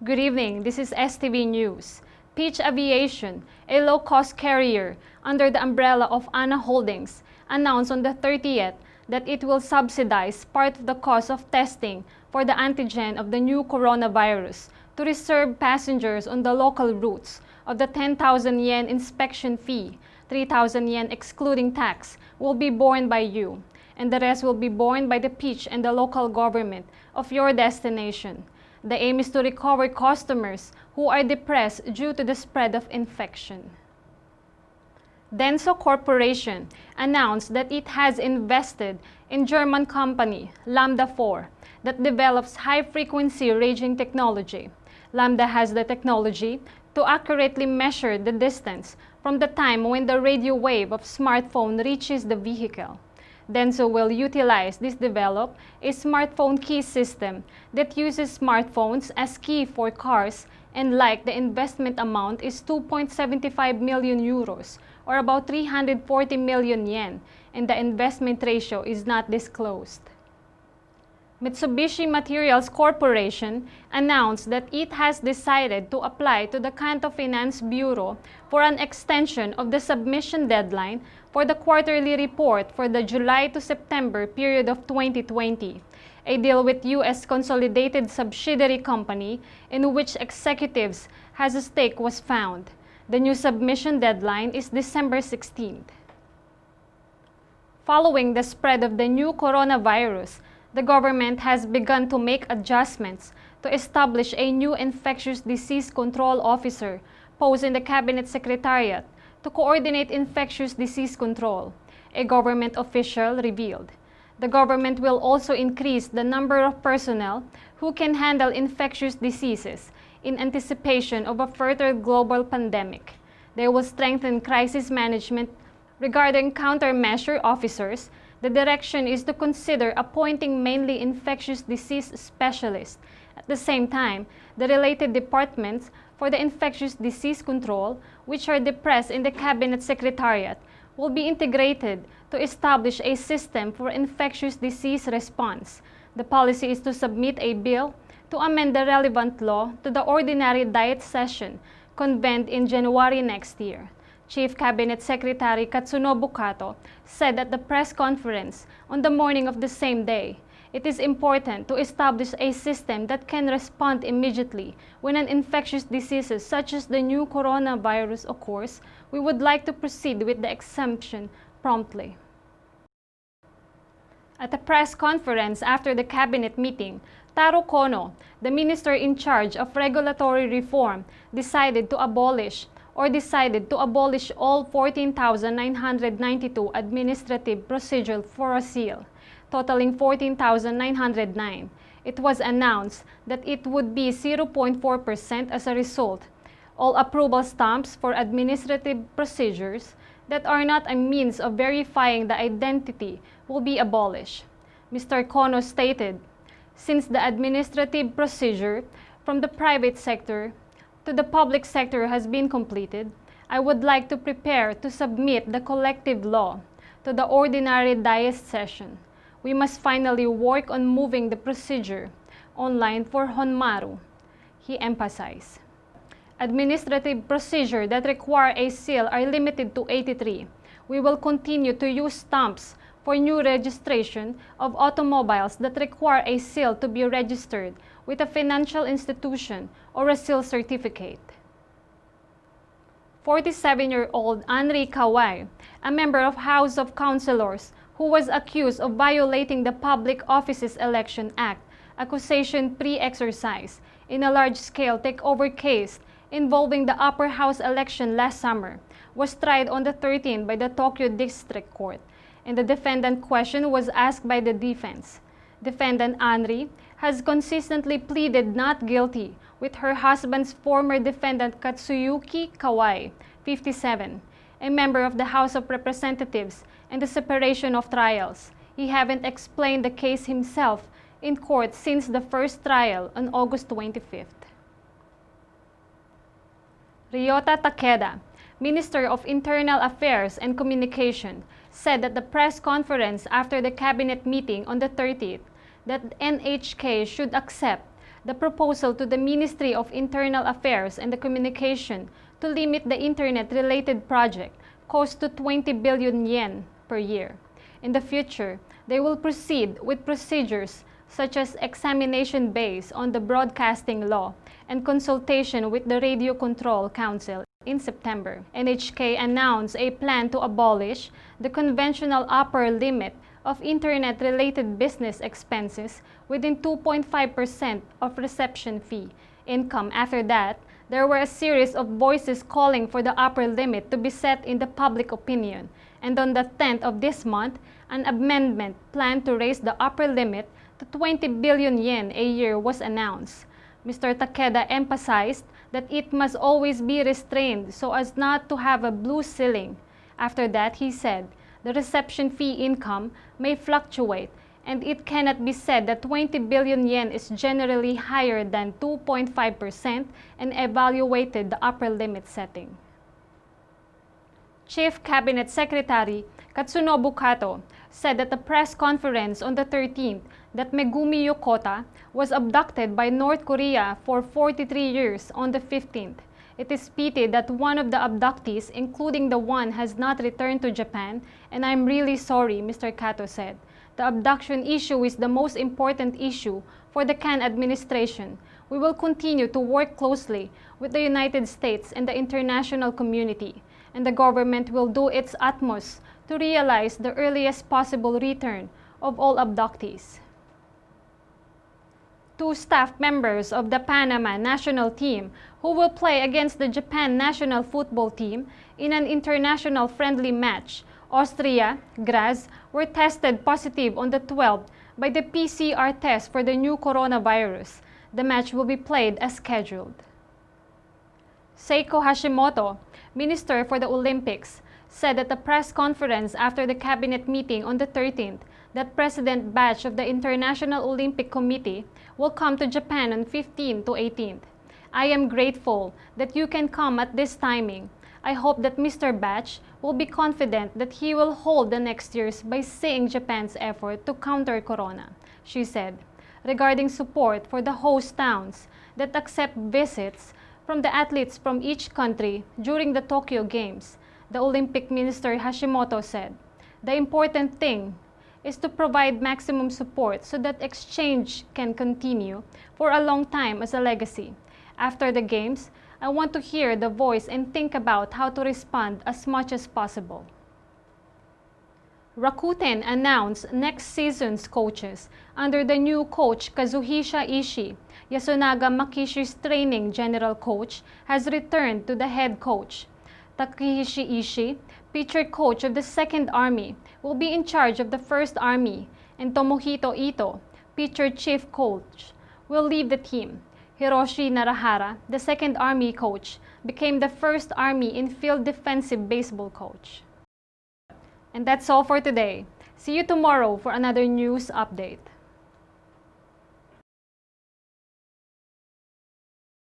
Good evening, this is STV News. Peach Aviation, a low-cost carrier under the umbrella of ANA Holdings, announced on the 30th that it will subsidize part of the cost of testing for the antigen of the new coronavirus to reserve passengers on the local routes of the 10,000 yen inspection fee, 3,000 yen excluding tax, will be borne by you, and the rest will be borne by the Peach and the local government of your destination. The aim is to recover customers who are depressed due to the spread of infection. DENSO Corporation announced that it has invested in German company Lambda 4 that develops high-frequency ranging technology. Lambda has the technology to accurately measure the distance from the time when the radio wave of smartphone reaches the vehicle. DENSO will utilize this develop a smartphone key system that uses smartphones as key for cars, and like the investment amount is 2.75 million euros or about 340 million yen, and the investment ratio is not disclosed. Mitsubishi Materials Corporation announced that it has decided to apply to the Kanto Finance Bureau for an extension of the submission deadline for the quarterly report for the July to September period of 2020, a deal with U.S. consolidated subsidiary company in which executives has a stake was found. The new submission deadline is December 16th. Following the spread of the new coronavirus, the government has begun to make adjustments to establish a new infectious disease control officer post in the Cabinet Secretariat to coordinate infectious disease control, a government official revealed. The government will also increase the number of personnel who can handle infectious diseases in anticipation of a further global pandemic. They will strengthen crisis management. Regarding countermeasure officers, the direction is to consider appointing mainly infectious disease specialists. At the same time, the related departments for the infectious disease control, which are depressed in the Cabinet Secretariat, will be integrated to establish a system for infectious disease response. The policy is to submit a bill to amend the relevant law to the ordinary Diet session convened in January next year. Chief Cabinet Secretary Katsunobu Kato said at the press conference on the morning of the same day, "It is important to establish a system that can respond immediately when an infectious disease such as the new coronavirus occurs. We would like to proceed with the exemption promptly." At a press conference after the cabinet meeting, Taro Kono, the minister in charge of regulatory reform, decided to abolish all 14,992 administrative procedural for a seal, totaling 14,909. It was announced that it would be 0.4% as a result. All approval stamps for administrative procedures that are not a means of verifying the identity will be abolished. Mr. Kono stated, "Since the administrative procedure from the private sector to the public sector has been completed, I would like to prepare to submit the collective law to the ordinary Diet session. We must finally work on moving the procedure online for Honmaru," he emphasized. Administrative procedures that require a seal are limited to 83. We will continue to use stamps for new registration of automobiles that require a seal to be registered with a financial institution or a seal certificate. 47-year-old ANRI Kawai, a member of House of Councilors who was accused of violating the Public Offices Election Act accusation pre-exercise in a large-scale takeover case involving the upper house election last summer, was tried on the 13th by the Tokyo District Court, and the defendant question was asked by the defense. Defendant ANRI has consistently pleaded not guilty with her husband's former defendant Katsuyuki Kawai, 57, a member of the House of Representatives, and the separation of trials. He haven't explained the case himself in court since the first trial on August 25th. Ryota Takeda, Minister of Internal Affairs and Communication, said at the press conference after the cabinet meeting on the 30th that NHK should accept the proposal to the Ministry of Internal Affairs and the Communication to limit the internet-related project cost to 20 billion yen per year. In the future, they will proceed with procedures such as examination based on the broadcasting law and consultation with the Radio Control Council. In September, NHK announced a plan to abolish the conventional upper limit of internet-related business expenses within 2.5% of reception fee income. After that, there were a series of voices calling for the upper limit to be set in the public opinion, and on the 10th of this month, an amendment planned to raise the upper limit to 20 billion yen a year was announced. Mr. Takeda emphasized that it must always be restrained so as not to have a blue ceiling. After that, he said, the reception fee income may fluctuate, and it cannot be said that 20 billion yen is generally higher than 2.5% and evaluated the upper limit setting. Chief Cabinet Secretary Katsunobu Kato said at a press conference on the 13th that Megumi Yokota was abducted by North Korea for 43 years on the 15th. It is pity that one of the abductees, including the one, has not returned to Japan, and I'm really sorry, Mr. Kato said. The abduction issue is the most important issue for the Kan administration. We will continue to work closely with the United States and the international community, and the government will do its utmost to realize the earliest possible return of all abductees. 2 staff members of the Panama national team who will play against the Japan national football team in an international friendly match, Austria, Graz, were tested positive on the 12th by the PCR test for the new coronavirus. The match will be played as scheduled. Seiko Hashimoto, Minister for the Olympics, said at a press conference after the cabinet meeting on the 13th that President BACH of the International Olympic Committee will come to Japan on 15th to 18th. I am grateful that you can come at this timing. I hope that Mr. BACH will be confident that he will hold the next years by seeing Japan's effort to counter corona, she said. Regarding support for the host towns that accept visits from the athletes from each country during the Tokyo Games, the Olympic Minister Hashimoto said, the important thing is to provide maximum support so that exchange can continue for a long time as a legacy. After the Games, I want to hear the voice and think about how to respond as much as possible. Rakuten announced next season's coaches under the new coach Kazuhisa Ishii. Yasunaga Makishi's training general coach has returned to the head coach. Takeshi Ishii, featured coach of the 2nd Army, will be in charge of the 1st Army, and Tomohito Ito, featured chief coach, will leave the team. Hiroshi Narahara, the 2nd Army coach, became the 1st Army infield defensive baseball coach. And that's all for today. See you tomorrow for another news update.